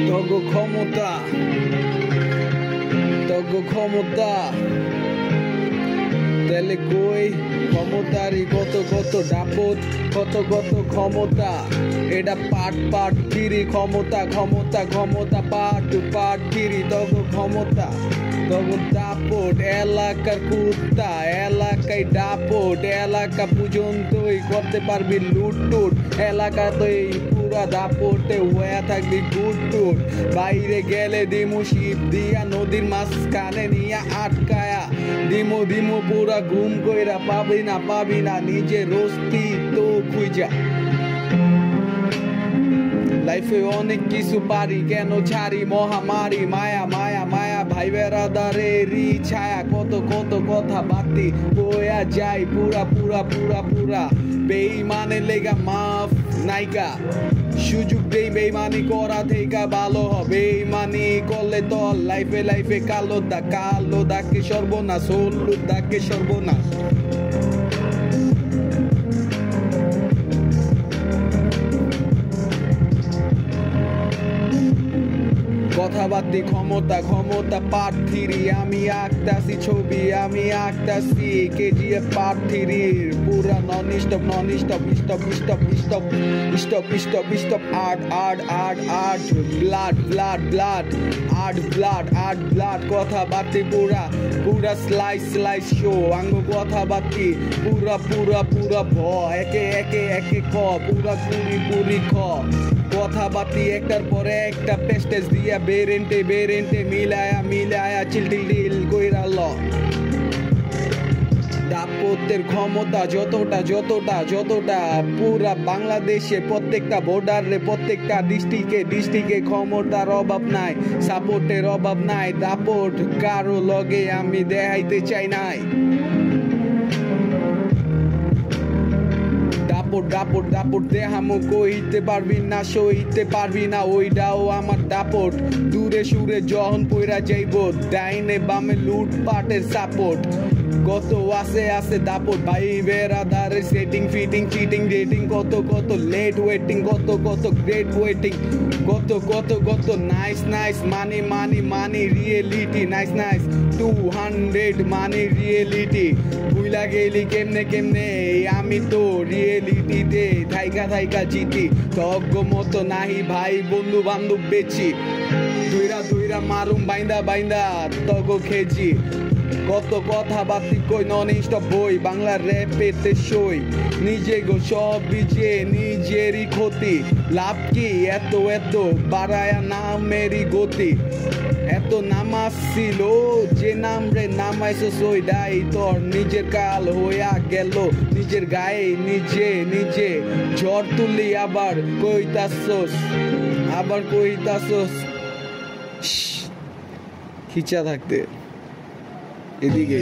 তগো ক্ষমতা তাহলে কই ক্ষমতারই কত কত দাপট, কত কত ক্ষমতা। এটা পাট ফিরি ক্ষমতা পাট ফিরি তগো ক্ষমতা তগো দাপট। এলাকার কুত্তা এলাকায় দাপট, এলাকা পর্যন্তই করতে পারবি লুটটুট। এলাকাতেই পুরা দাপটে হয়ে থাকবি গুটটুট। বাইরে গেলে দিমু শিপ দিয়া নদীর মাঝখানে নিয়া আটকায়া দিমু পুরা ঘুম কইরা পাবি না নিজের অস্তিত্ব খুঁজা। লাইফে অনেক কিছু পারি কেন ছাড়ি মহামারী মায়া ভাই বেড়াদারেরই ছায়া। কত কত কথা বাতি বয়া যায় পুরা বেইমানে লেগা মাফ নাইকা। সুযোগ দেই বেইমানি করা থেকে ভালো হবে। বেইমানি করলে তো লাইফে কালো দাকে সর্বনাশ, হলুদ দাকে সর্বনাশ। কথাবার্তি ক্ষমতা পার্ট 3 আমি আঁকতাছি ছবি, আমি আঁকতাছি কেজিএফ পার্ট 3 পুরা নন স্টপ আর্ট ব্লাড কথাবার্তি পুরা স্লাইস শো আঙ্গ কথাবার্তি পুরা ভ একে ক পুরা কুড়ি খ কথাবার্তি একটার পরে একটা পেস্টেজ দিয়া বেরেন্টে মিলায়া চিল কইরা ল। দাপটের ক্ষমতা যতটা পুরা বাংলাদেশে প্রত্যেকটা বর্ডারে প্রত্যেকটা ডিস্ট্রিক্টে ক্ষমতার অভাব নাই, সাপোর্টের অভাব নাই। দাপট কারো লগে আমি দেখাইতে চাই নাই। দাপট দেহামো কইতে পারবি না সইতে পারবি না ওইটাও আমার দাপট। দূরে সুরে যখন পইরা যাইব ডাইনে বামে লুটপাটের সাপোর্ট। কত আছে দাপট ভাই বেড়াদারের সেটিং ফিটিং চিটিং ডেটিং কত লেট ওয়েটিং কত গ্রেট ওয়েটিং কত নাইস মানি রিয়েলিটি নাইস 200 মানি রিয়েলিটি। ভুইলা গেলি কেমনে আমি তো রিয়েলিটিতে থাইকা জিতি। তজ্ঞ মতো নাহি ভাই বন্ধু বান্ধব বেচি দুইরা মারুম বাইন্দা তগ খেজি। কত কথা বাতি কই নন স্টপ বই বাংলা র্যাপেতে সই। নিজে গো সব বিজে নিজেরই ক্ষতি। লাভ কি এত বাড়ায়া নামেরই গতি। এত নামাজ ছিল যে নাম রে নামাইছ সই দাই তোর নিজের কাল হইয়া গেল নিজের গায়ে নিজে ঝড় তুলি আবার কইতাছস খিচা থাকতে এদিকে।